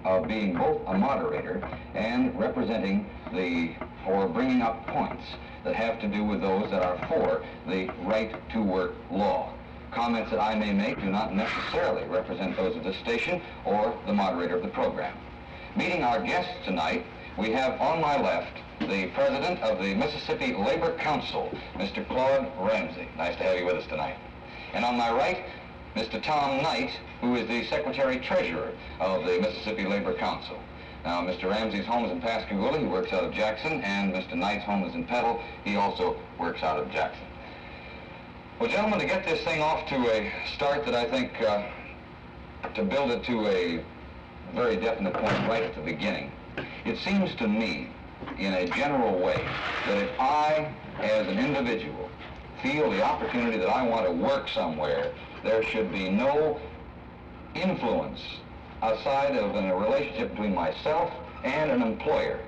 of being both a moderator and representing or bringing up points that have to do with those that are for the right to work law. Comments that I may make do not necessarily represent those of this station or the moderator of the program. Meeting our guests tonight, we have on my left the president of the Mississippi Labor Council, Mr. Claude Ramsey. Nice to have you with us tonight. And on my right, Mr. Tom Knight, who is the secretary-treasurer of the Mississippi Labor Council. Now, Mr. Ramsey's home is in Pascagoula. He works out of Jackson, and Mr. Knight's home is in Petal. He also works out of Jackson. Well, gentlemen, to get this thing off to a start that I think, to build it to a very definite point right at the beginning, it seems to me, in a general way, that if I, as an individual, feel the opportunity that I want to work somewhere, there should be no influence outside of a relationship between myself and an employer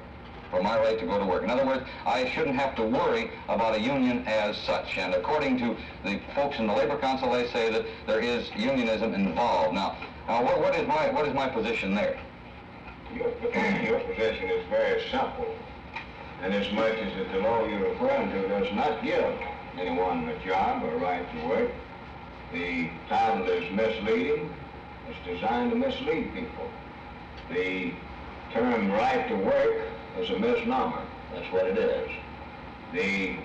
for my right to go to work. In other words, I shouldn't have to worry about a union as such. And according to the folks in the Labor Council, they say that there is unionism involved. Now what is my position there? Your position is very simple. And as much as the law you're referring to does not give anyone a job or a right to work, the title is misleading. It's designed to mislead people. The term right to work is a misnomer. That's what it is. The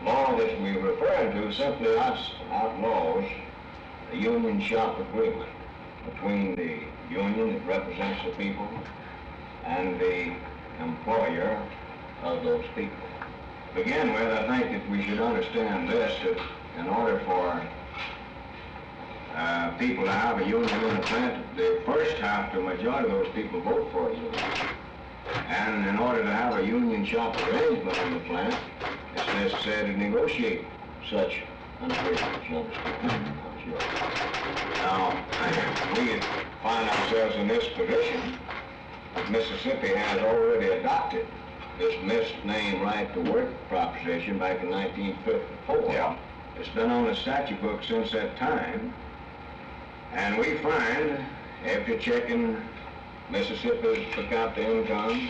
law that we're referring to simply outlaws a union shop agreement between the union that represents the people and the employer of those people. To begin with, I think that we should understand this, that in order for people to have a union in the plant, they first have to, majority of those people vote for a union. And in order to have a union shop arrangement in the plant, it's necessary to negotiate such an agreement, you understand? I'm sure. Now, we find ourselves in this position. Mississippi has already adopted this misnamed right to work proposition back in 1954. Yeah. It's been on the statute book since that time. And we find, after checking Mississippi's per capita income,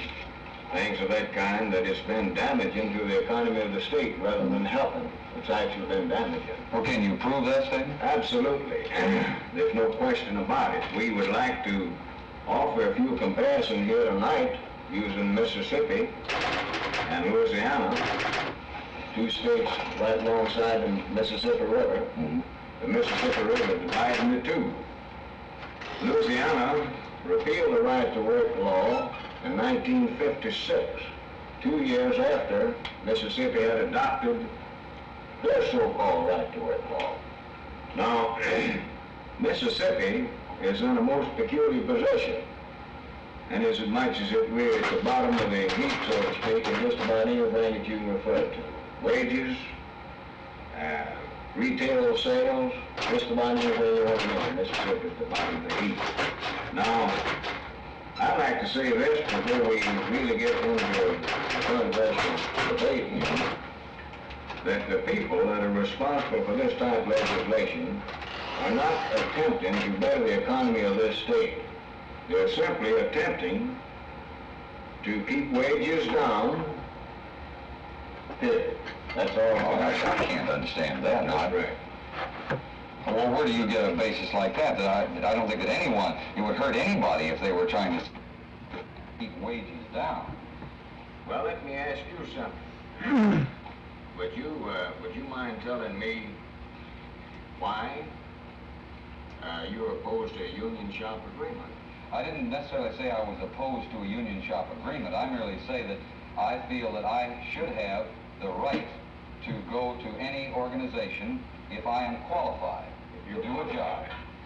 things of that kind, that it's been damaging to the economy of the state rather than helping. It's actually been damaging. Well, can you prove that statement? Absolutely. There's no question about it. We would like to offer a few comparisons here tonight using Mississippi and Louisiana, two states right alongside the Mississippi River. Mm-hmm. The Mississippi River divided into two. Louisiana repealed the right to work law in 1956, 2 years after Mississippi had adopted their so-called right to work law. Now, Mississippi is in a most peculiar position, and as much as if we're at the bottom of the heap, so to speak, in just about anything that you can refer to. Wages, retail sales, just about anything you want to know. Mississippi is the bottom of the heap. Now, I'd like to say this before we really get into the controversial debate here, that the people that are responsible for this type of legislation are not attempting to better the economy of this state. They're simply attempting to keep wages down. That's all. Oh, I can't understand that. That's right. Well, where do you get a basis like that? I don't think that it would hurt anybody if they were trying to keep wages down. Well, let me ask you something. Would you mind telling me why you're opposed to a union shop agreement? I didn't necessarily say I was opposed to a union shop agreement. I merely say that I feel that I should have the right to go to any organization if I am qualified to do a job.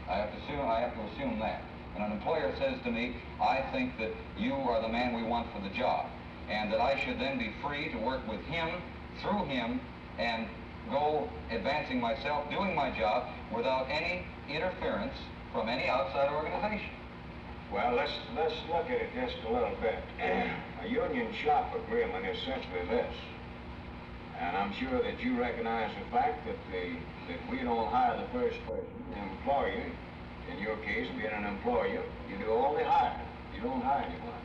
I have to assume that. When an employer says to me, I think that you are the man we want for the job, and that I should then be free to work with him, through him, and go advancing myself, doing my job without any interference from any outside organization. Well, let's look at it just a little bit. A union shop agreement is simply this. And I'm sure that you recognize the fact that we don't hire the first person. The employer, in your case, being an employer, you do all the hiring. You don't hire anyone.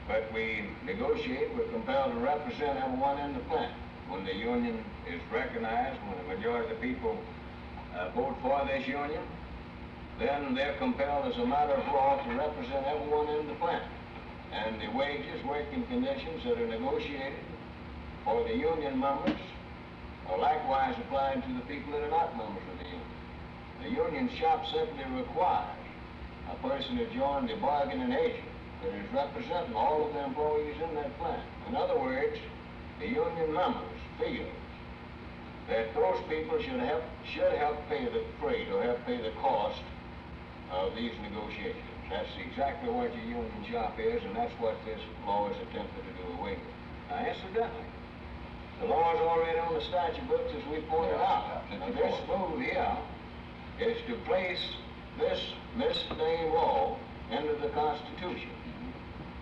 But we negotiate, we're compelled to represent everyone in the plant. When the union is recognized, when the majority of the people vote for this union, then they're compelled as a matter of law to represent everyone in the plant. And the wages, working conditions that are negotiated for the union members are likewise applied to the people that are not members of the union. The union shop simply requires a person to join the bargaining agent that is representing all of the employees in that plant. In other words, the union members feel that those people should help pay the freight or help pay the cost of these negotiations. That's exactly what your union shop is, and that's what this law is attempted to do away with. Now, incidentally, the law is already on the statute books, as we pointed out. Now, this move here is to place this misnamed law into the Constitution.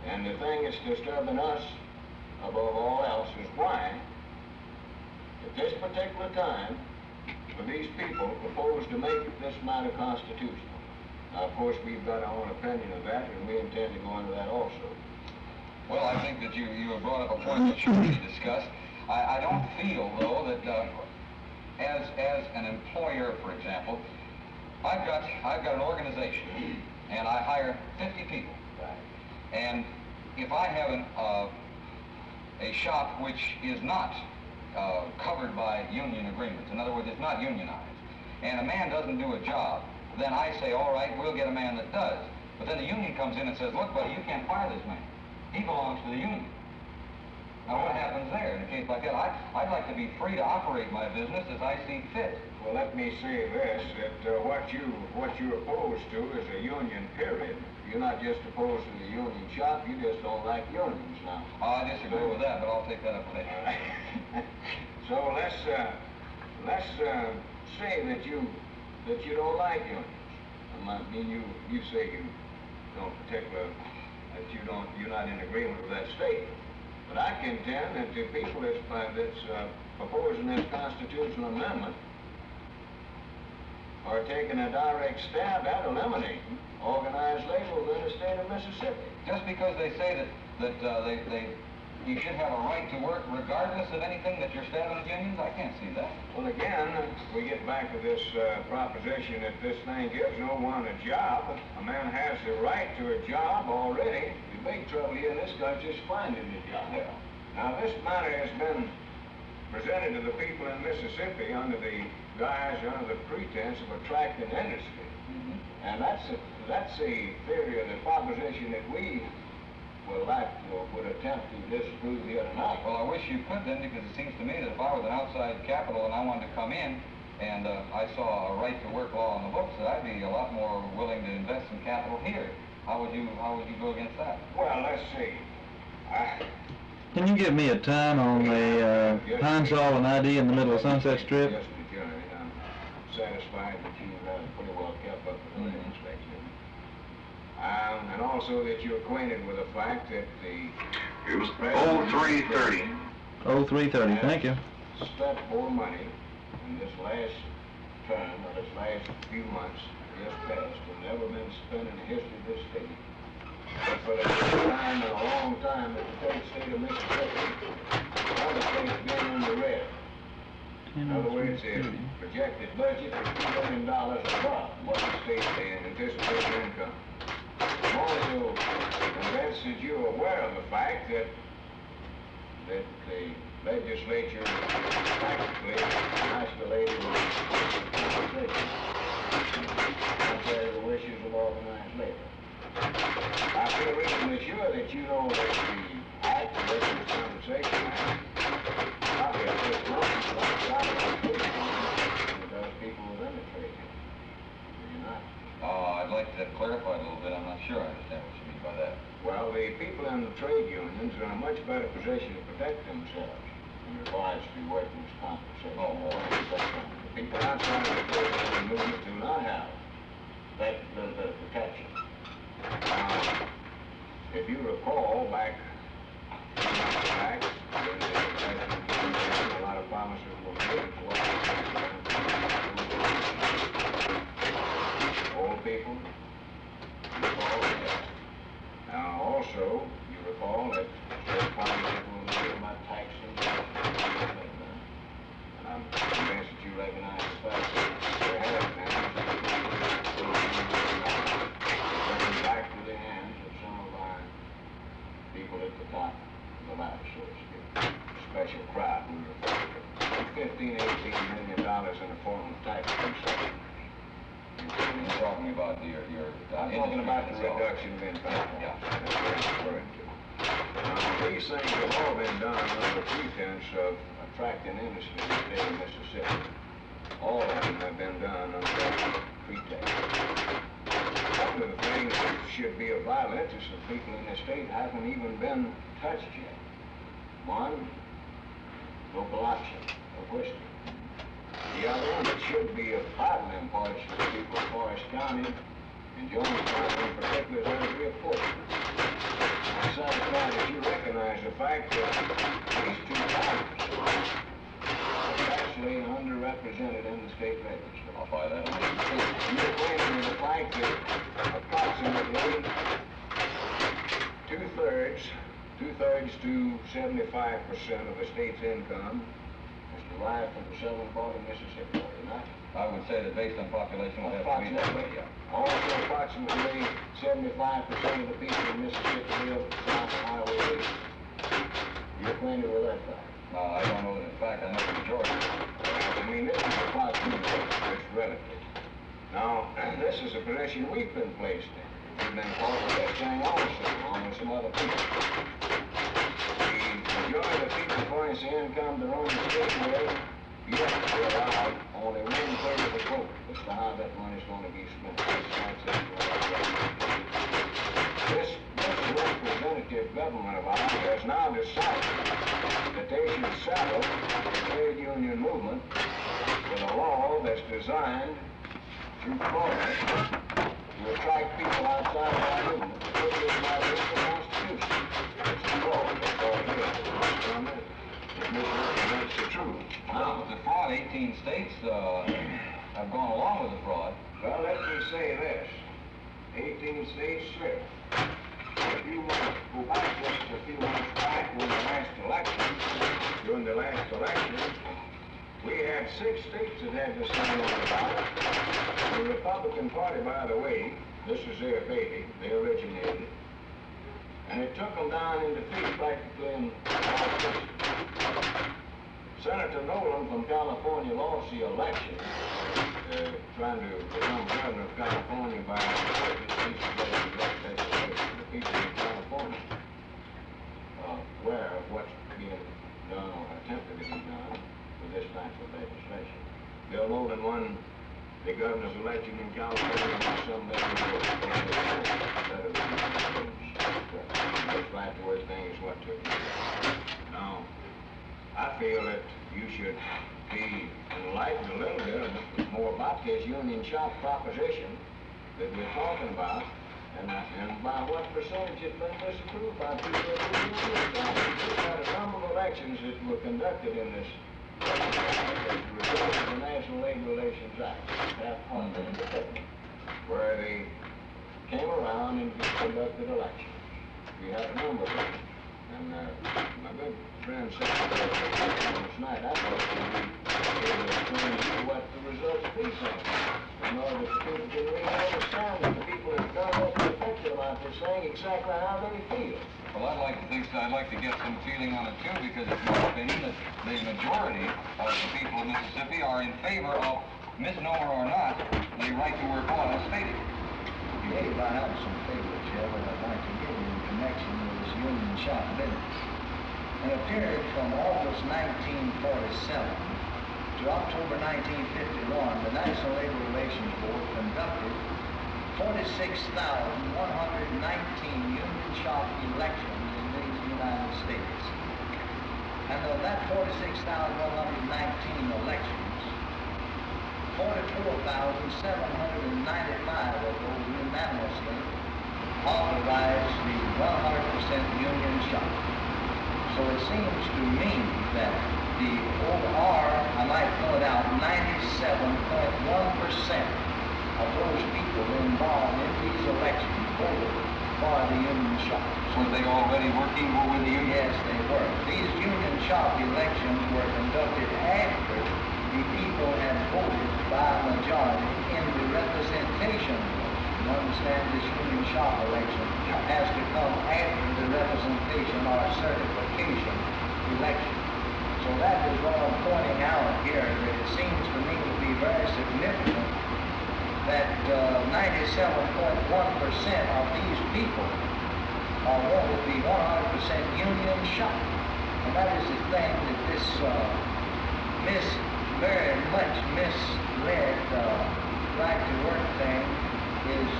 And the thing that's disturbing us above all else is why, at this particular time, when these people propose to make this matter constitutional. Now, of course, we've got our own opinion of that, and we intend to go into that also. Well, I think that you have brought up a point that should be discussed. I don't feel, though, that as an employer, for example, I've got an organization, and I hire 50 people. And if I have a shop which is not covered by union agreements, in other words, it's not unionized, and a man doesn't do a job, then I say, all right, we'll get a man that does. But then the union comes in and says, look, buddy, you can't fire this man. He belongs to the union. Now, what happens there in a case like that? I'd like to be free to operate my business as I see fit. Well, let me say this, that what you're opposed to is a union, period. You're not just opposed to the union shop, you just don't like unions now. I disagree with that, but I'll take that up later. So let's say that you don't like unions. I mean, you say you don't particularly, that you're not in agreement with that statement. But I contend that the people that's proposing this constitutional amendment are taking a direct stab at eliminating organized labor within the state of Mississippi. Just because they say that you should have a right to work regardless of anything that you're stabbing at unions, I can't see that. Well, again, we get back to this proposition that this thing gives no one a job. A man has the right to a job already. The big trouble here in this country is finding a job. Yeah. Now, this matter has been presented to the people in Mississippi under the pretense of attracting industry. Mm-hmm. And that's the theory of the proposition that we would attempt to disprove here tonight. Well, I wish you could then, because it seems to me that if I was an outside capital and I wanted to come in and I saw a right to work law on the books, that I'd be a lot more willing to invest some capital here. How would you go against that? Well, let's see. Can you give me a time on the Pine-Sol and ID in the middle of Sunset Strip? Yes, Mr. Jerry. I'm satisfied that you've pretty well kept up with the inspection. And also that you're acquainted with the fact that It was 0330. 0330, thank you. spent more money in this last term, or this last few months just passed, and never been spent in the history of this state. But for the first time in a long time that the great state of Mississippi, other states been in the red. In other words, the projected budget is $2 billion above what the state anticipated income. I'm also convinced that you're aware of the fact that the legislature practically isolated compensation, contrary to the wishes of organized labor. I feel reasonably sure that you know that the Act, the Workers' Compensation Act, probably at this moment, is outside of the state than it does people within the trade. Do you not? I'd like to clarify a little bit. I'm not sure I understand what you mean by that. Well, the people in the trade unions are in a much better position to protect themselves in regards to workers' compensation. The people outside of the trade union movement do not have that the protection. If you recall, back when a lot of promises were made for old people, on tax concession. You're talking about I'm talking about the reduction in tax. Yeah. That's what I'm referring to. Now, these things have all been done under pretense of attracting industry in the state of Mississippi. All of them have been done under that pretext. Some of the things that should be of vital interest to people in the state haven't even been touched yet. One, local option of Worcester. The other one that should be of vital importance to the people of Forest County and Jones County in particular is energy apportionment. I'm satisfied that you recognize the fact that these two counties are actually underrepresented in the state legislature. I'll buy that. You're claiming the fact that approximately two-thirds to 75% of the state's income is derived from the southern part of Mississippi, are you not? I would say that based on population, we'll have to be that way, yeah. Also, approximately 75% of the people in Mississippi live south of Highway 8. You're claiming with that fact? I don't know that in fact, I know the majority. I mean, this is approximately, it's relative. Now, this is a position we've been placed in. We've been called for this thing also, along with some other people. The majority of people, for instance, income their own state with, yet they're allowed only 1/3 of the vote as to how that money's going to be spent. This representative government of ours has now decided that they should saddle the trade union movement with a law that's designed through clause to attract people outside of our movement. This is not in the Constitution. It's a law. That's all it is. It misrepresents the truth. Now, with the fraud, 18 states have gone along with the fraud. Well, let me say this. 18 states, sure. If you want to go back just a few months back during the last election, we had 6 states that had the sign on the ballot. The Republican Party, by the way, this is their baby, they originated, and it took them down in defeat practically in all states. Senator Nolan from California lost the election, trying to become governor of California by the people of California aware of what's being done or attempted to be done with this type of legislation. Bill Nolan won the governor's election in California by some measure just right the way things what took place. Now, I feel that you should be enlightened a little bit more about this union shop proposition that we're talking about, and by what percentage it's been disapproved by people that we We've had a number of elections that were conducted in this as a result of the National Labor Relations Act, where they came around and conducted elections. We had a number of them. And my good friend said last night, I thought we would explain to you what the results of these things in order that the people can really understand that the people that are directly affected about this thing exactly how they feel. Well, I'd like to get some feeling on it too, because it's my opinion that the majority of the people of Mississippi are in favor of, misnomer or not, the right to work law as stated. Dave, I have some favors here that I'd like to give you in connection with this union shop business. In a period from August 1947 to October 1951, the National Labor Relations Board conducted 46,119 union shop elections in these United States. And of that 46,119 elections, 44,795 of those unanimously authorized the 100% union shop. So it seems to me that the I might point out, 97.1% of those people involved in these elections voted for the union shop. Were they already working with the union? Yes, they were. These union shop elections were conducted after the people had voted by majority in the representation. You understand, this union shop election has to come after the representation or certification election. So that is what I'm pointing out here, that it seems to me to be be very significant that 97.1% of these people want to be 100% union shop. And that is the thing that this very much misled right to work thing is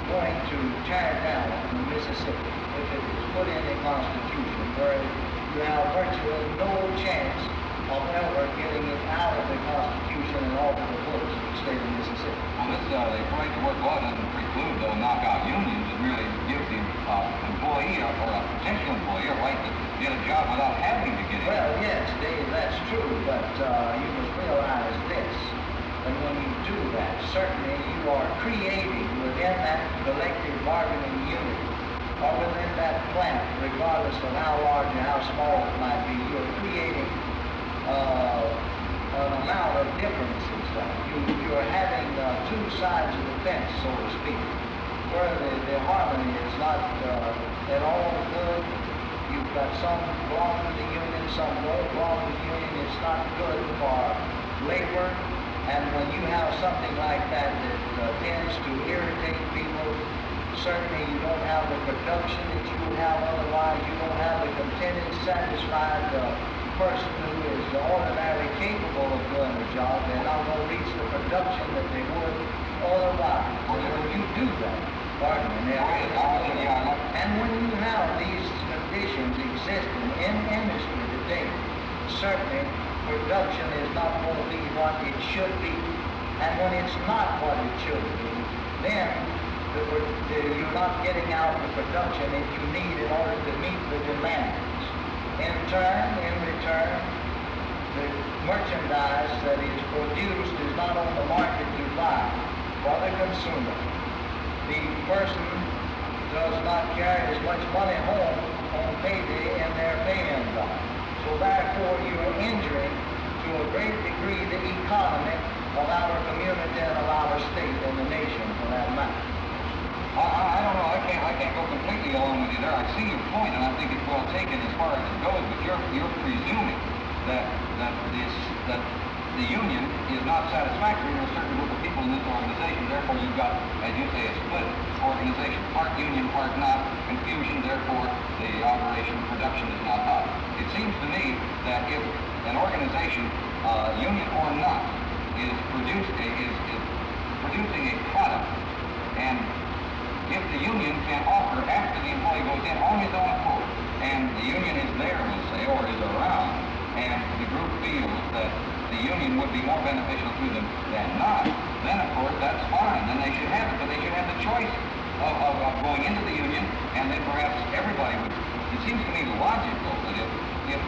going to tear down in Mississippi if it is put in the Constitution, where you have virtually no chance of ever getting it out of the Constitution and off of the books of the state of Mississippi. Well, this the right to work law doesn't preclude the knockout unions. It really gives the employee or a potential employee a right to get a job without having to get it. Well, yes, Dave, that's true, but you must realize this, that when you do that, certainly you are creating within that collective bargaining unit or within that plant, regardless of how large or how small it might be, you're creating an amount of differences. You're having two sides of the fence, so to speak, where the harmony is not at all good. You've got some belong to the union, some don't belong to the union. It's not good for labor. And when you have something like that that tends to irritate people, certainly you don't have the production that you would have otherwise. You don't have the contented, satisfied person who is ordinarily capable of doing the job. They're not going to reach the production that they would otherwise. And when you do that, and when you have these conditions existing in industry today, certainly production is not going to be what it should be. And when it's not what it should be, then you're not getting out the production that you need in order to meet the demands. In return, the merchandise that is produced is not on the market to buy for the consumer. The person does not carry as much money home on payday in their pay envelope. So therefore, you are injuring to a great degree the economy of our community and of our state and the nation for that matter. I don't know. I can't go completely along with you there. I see your point, and I think it's well taken as far as it goes. But you're presuming that the union is not satisfactory to a certain group of people in this organization. Therefore, you've got, as you say, a split organization, part union, part not. Confusion. Therefore, the operation production is not up. It seems to me that if an organization, union or not, is producing a product, and if the union can offer after the employee goes in on his own accord, and the union is there, we'll say, or is around, and the group feels that the union would be more beneficial to them than not, then of course that's fine, and they should have it, but they should have the choice of going into the union, and then perhaps everybody would. It seems to me logical that if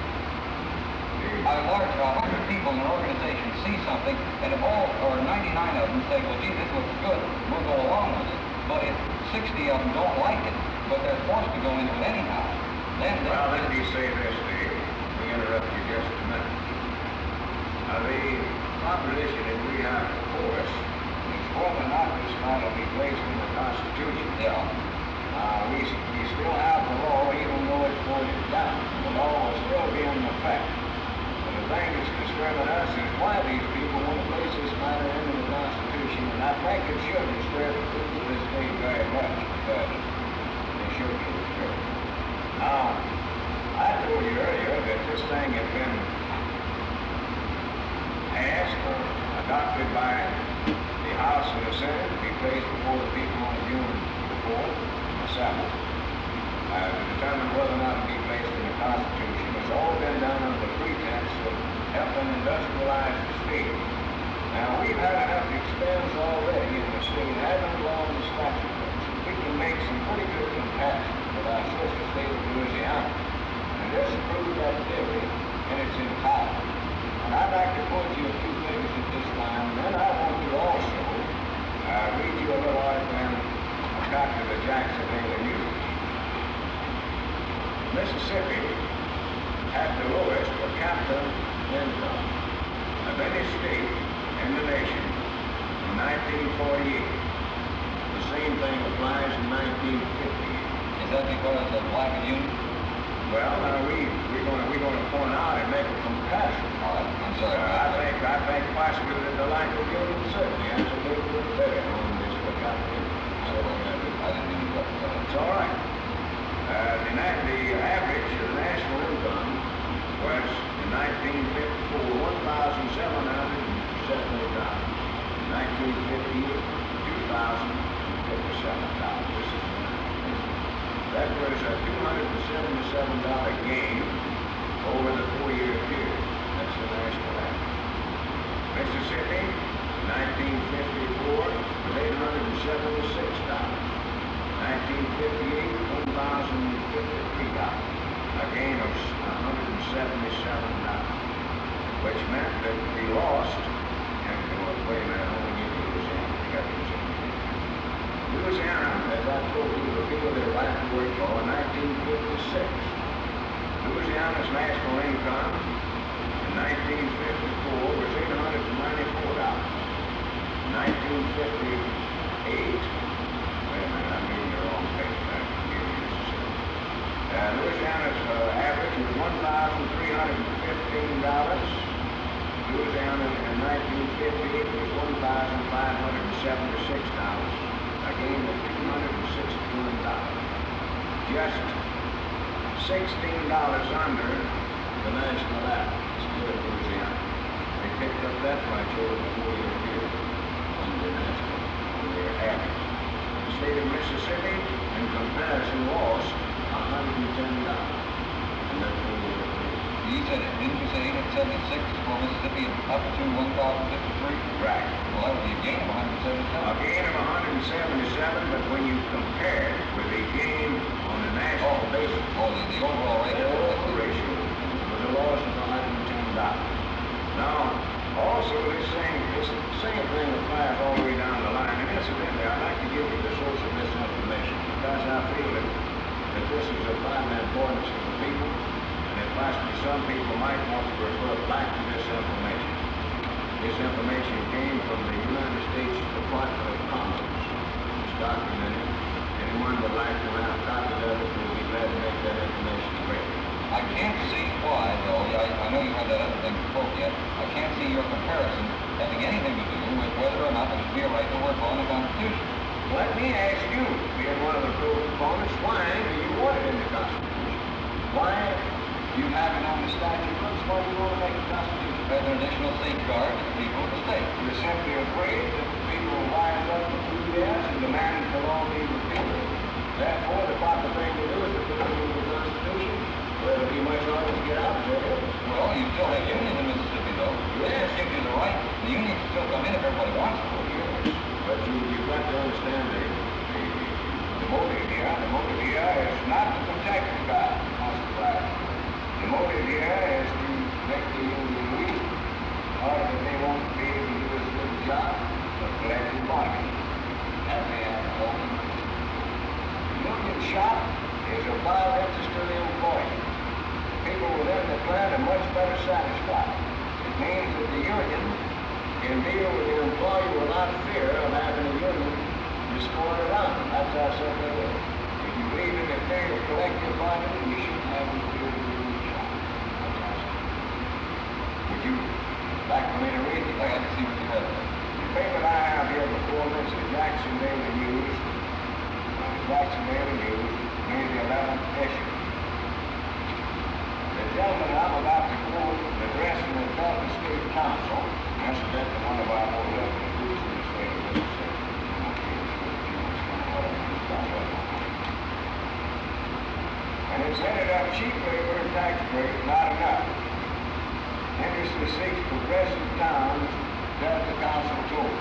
a large 100 people in an organization see something, and if all, or 99 of them say, well, gee, this looks good, we'll go along with it. But if 60 of them don't like it, but they're forced to go into it anyhow, then... Well, let me say this, Dave. Let me interrupt you just a minute. The proposition that we have before us is whether or not this matter be placed in the Constitution. Yeah. We still have the law, even though it's voted down. The law will still be in effect. But the thing that's concerning us is why these people want to place this matter into the Constitution, and I think it should disturb this state very much, because it should be disturbed. Now, I told you earlier that this thing had been passed or adopted by the House and the Senate to be placed before the people on June 4th and the 7th to determine whether or not to be placed in the Constitution. It's all been done under the pretense of helping industrialize the state. Now, we've had enough expense already in the state, having gone the statute books. We can make some pretty good comparisons with our sister state of Louisiana. And this proves that theory in its entirety. And I'd like to quote you a few things at this time, and then I want to also read you a little article in a copy of the Jacksonville News. Mississippi had the lowest per capita income of any state in the nation in 1948. The same thing applies in 1950. Is that because of lack of union? We're gonna point out and make a comparison. All right, I'm sorry. I think possibly that the lack of union certainly has a little bit better on this lookout. I didn't mean to interrupt you. It's all right. The average of the national income was in 1954 $1,770. In 1958, $2,057. This is that was a $277 gain over the 4-year period. That's the national average. Mississippi, 1954, was $876. 1958, $1,053. A gain of $177, which meant that we lost, and wait a minute, only give Louisiana, as I told you, repealed their right to work law in 1956. Louisiana's national income in 1954 was $894. 1958, wait a minute, I'm reading the wrong page. Louisiana's average was $1,315. Louisiana in 1958 was $1,576. A gain of $261. Just $16 under the national average. Still in Louisiana. They picked up that much over the 4-year period on their average. The state of Mississippi, in comparison, lost $110 in that 4-year period. You said it, didn't you say 876 for Mississippi up to 1,053? Right. Well, that would be a gain of 177. A gain of 177, but when you compare it with the gain on the national basis, The overall rate. the overall ratio was a loss of $110. Now, also this same thing applies all the way down the line. And incidentally, I'd like to give you the source of this information because I feel that this is of vital importance to the people, and that possibly some people might want to refer back to this information. This information came from the United States Department of Commerce. It's documented. Anyone would like to have a copy of it, we'll be glad to make that information available. I can't see why, though, I know you have that other thing to quote yet, I can't see your comparison having anything to do with whether or not there should be a right to work law in the Constitution. Let me ask you, being one of the proponents, why do you want it in the Constitution? Why you have it on the statute books? Why do you want to make the Constitution? As an additional safeguard to the people of the state. You're simply afraid that the people will rise up for 2 years and demand that the law be repealed. Therefore, the proper thing to do is to put it into the Constitution, where you might as well get out of it. Well, you still have unions in Mississippi, though. Yes. This gives you the right. The unions can still come in if everybody wants to. But you've got to understand the motive here. The motive here is not to protect the guy. The motive here is to make the union weak, or that they won't be able to do as good a job of collective bargaining. That may happen. The union shop is of vital interest to the employee. People within the plant are much better satisfied. It means that the union can deal with the employee without fear of having a union destroyed around them. That's how simple it is. If you believe in the theory of collective bargaining, you shouldn't have any fear of the union shop. That's how simple. Would you like for me to read it? I got to see what you have there. The paper that I have here before me is the Jacksonville News. Jacksonville News, May the 11th issue. The gentleman I'm about to quote addressing the Delta State Council, incidentally one of our more relevant groups in the state of Mississippi. And it's headed up cheap labor and tax breaks, not enough. Industry seeks progressive towns, Delta Council told.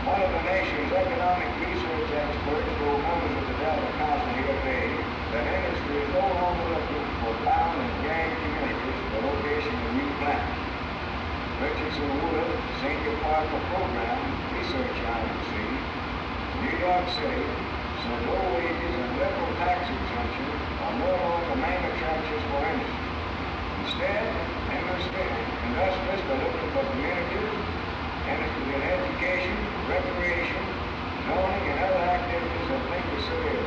One of the nation's economic research experts told members of the Delta Council here today that industry is no longer looking for town and gang communities for location of new plants. Richardson Wood, Senior Partner Program, Research IMC, New York City, said low wages and liberal tax exemption are no longer main attractions for industry. Instead, investors are looking for communities interested in education, recreation, zoning, and other activities that make the city a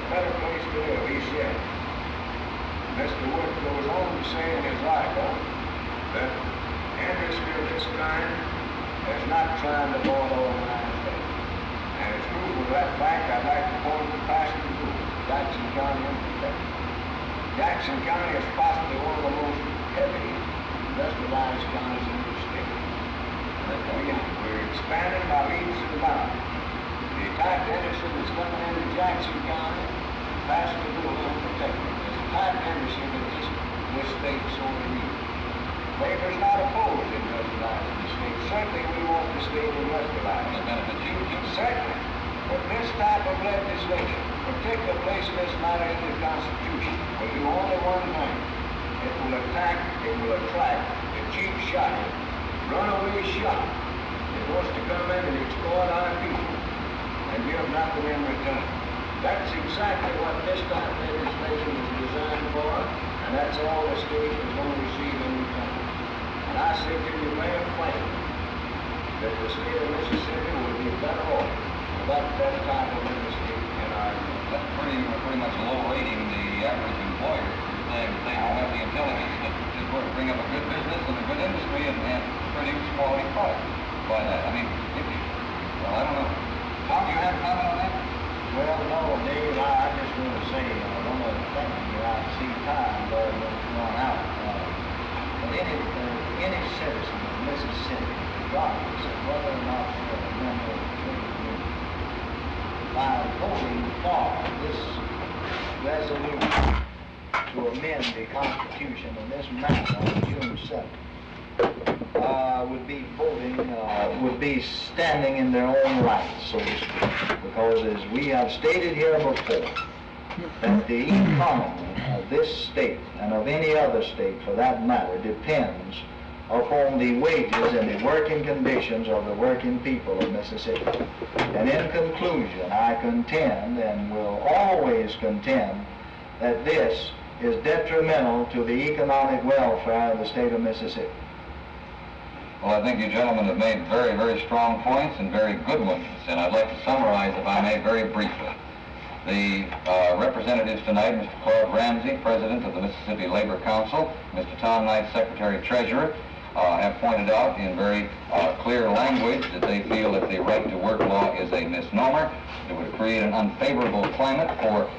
better place to live, he said. that's not trying to board organized labor. And as proof of that fact, I'd like to point to Pastor Group, Jackson County in particular. Jackson County is possibly one of the most heavily industrialized counties in the state. We're expanding by leaps and bounds. The type industry that's coming into Jackson County, Pastor Group in particular, is the type industry that this state sorely needs. Labor's not opposed to industrializing the state. Certainly we want the state industrialized. It benefits you too. Certainly. But this type of legislation, particular placing this matter in the Constitution, will do only one thing. It will attract the cheap shot, runaway shot that wants to come in and exploit our people and give nothing in return. That's exactly what this type of legislation is designed for, and that's all the state is going to receive in return. And I say to you very plainly that the state of Mississippi would be better off without that type of industry in our country. That's pretty much low rating the average employer, saying that they don't have the intelligence to bring up a good business and a good industry and produce quality products. But I mean, well, I don't know. Tom, do you have a comment on that? Well, no, Dave, I just want to say one other thing. I see time going run out. But any citizen of Mississippi, regardless of whether or not they're a member of the trade union, by voting for this resolution to amend the Constitution in this manner on June 7th, would be standing in their own rights, so to speak. Because as we have stated here before, that the economy of this state, and of any other state for that matter, depends upon the wages and the working conditions of the working people of Mississippi. And in conclusion, I contend, and will always contend, that this is detrimental to the economic welfare of the state of Mississippi. Well, I think you gentlemen have made very, very strong points and very good ones, and I'd like to summarize, if I may, very briefly. The representatives tonight, Mr. Claude Ramsey, President of the Mississippi Labor Council, Mr. Tom Knight, Secretary-Treasurer, have pointed out in very clear language that they feel that the right-to-work law is a misnomer. It would create an unfavorable climate for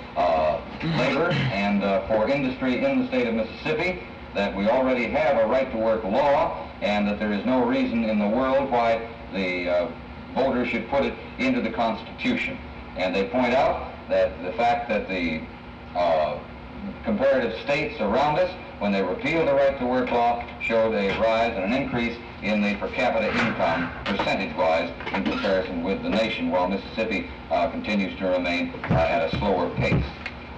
labor and for industry in the state of Mississippi, that we already have a right-to-work law, and that there is no reason in the world why the voters should put it into the Constitution. And they point out that the fact that the comparative states around us, when they repealed the right-to-work law, showed a rise and an increase in the per capita income percentage-wise in comparison with the nation, while Mississippi continues to remain at a slower pace.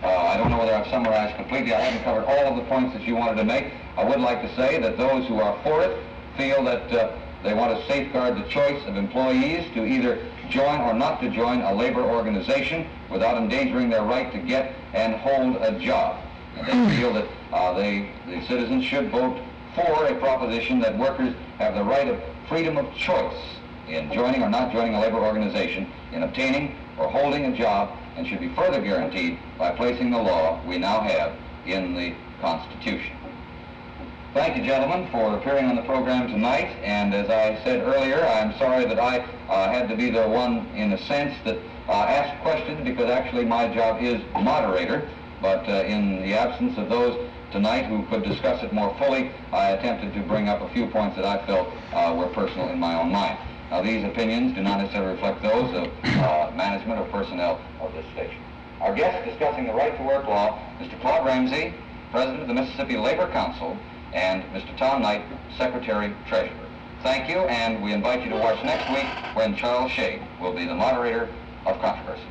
I don't know whether I've summarized completely. I haven't covered all of the points that you wanted to make. I would like to say that those who are for it feel that they want to safeguard the choice of employees to either join or not to join a labor organization without endangering their right to get and hold a job. And they feel that the citizens should vote for a proposition that workers have the right of freedom of choice in joining or not joining a labor organization, in obtaining or holding a job, and should be further guaranteed by placing the law we now have in the Constitution. Thank you, gentlemen, for appearing on the program tonight, and as I said earlier, I'm sorry that I had to be the one, in a sense, that asked questions, because actually my job is moderator, but in the absence of those tonight who could discuss it more fully, I attempted to bring up a few points that I felt were personal in my own mind. Now, these opinions do not necessarily reflect those of management or personnel of this station. Our guest discussing the right-to-work law, Mr. Claude Ramsey, President of the Mississippi Labor Council, and Mr. Tom Knight, Secretary-Treasurer. Thank you, and we invite you to watch next week when Charles Shade will be the moderator of controversy.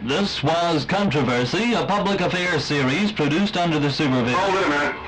This was Controversy, a public affairs series produced under the supervision. Hold it a minute.